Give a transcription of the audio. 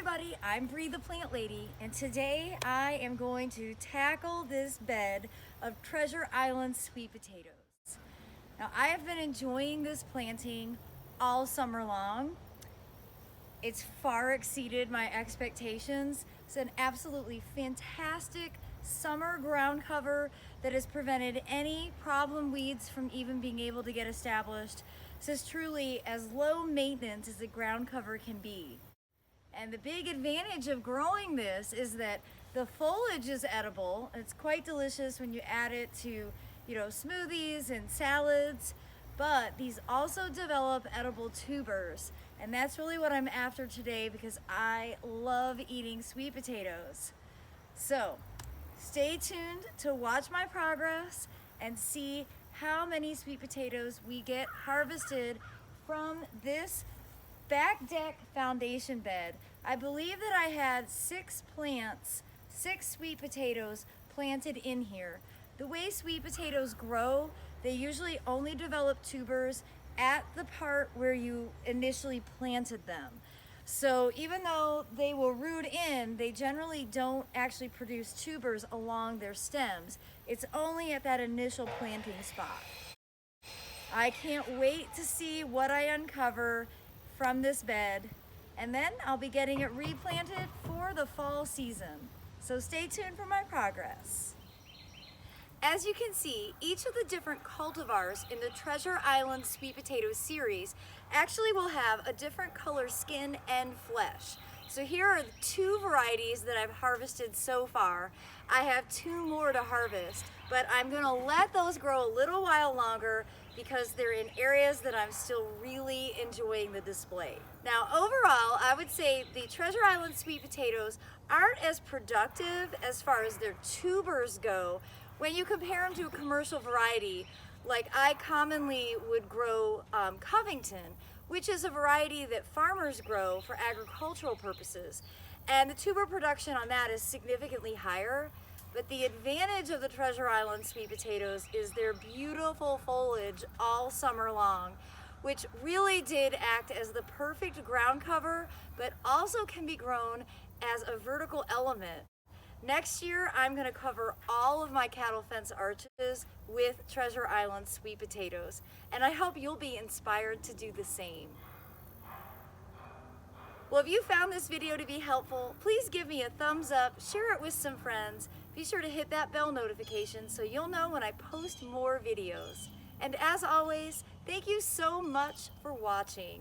everybody, I'm Bree the Plant Lady, and today I am going to tackle this bed of Treasure Island sweet potatoes. Now I have been enjoying this planting all summer long. It's far exceeded my expectations. It's an absolutely fantastic summer ground cover that has prevented any problem weeds from even being able to get established. This is truly as low maintenance as a ground cover can be. And the big advantage of growing this is that the foliage is edible. It's quite delicious when you add it to, smoothies and salads, but these also develop edible tubers. And that's really what I'm after today because I love eating sweet potatoes. So stay tuned to watch my progress and see how many sweet potatoes we get harvested from this back deck foundation bed. I believe that I had 6 sweet potatoes planted in here. The way sweet potatoes grow, they usually only develop tubers at the part where you initially planted them. So even though they will root in, they generally don't actually produce tubers along their stems. It's only at that initial planting spot. I can't wait to see what I uncover from this bed, and then I'll be getting it replanted for the fall season. So stay tuned for my progress. As you can see, each of the different cultivars in the Treasure Island sweet potato series actually will have a different color skin and flesh. So here are the 2 varieties that I've harvested so far. I have 2 more to harvest, but I'm gonna let those grow a little while longer because they're in areas that I'm still really enjoying the display. Now overall, I would say the Treasure Island sweet potatoes aren't as productive as far as their tubers go when you compare them to a commercial variety. Like I commonly would grow Covington, which is a variety that farmers grow for agricultural purposes. And the tuber production on that is significantly higher. But the advantage of the Treasure Island sweet potatoes is their beautiful foliage all summer long, which really did act as the perfect ground cover, but also can be grown as a vertical element. Next year, I'm going to cover all of my cattle fence arches with Treasure Island sweet potatoes, and I hope you'll be inspired to do the same. Well, if you found this video to be helpful, please give me a thumbs up, share it with some friends. Be sure to hit that bell notification so you'll know when I post more videos. And as always, thank you so much for watching.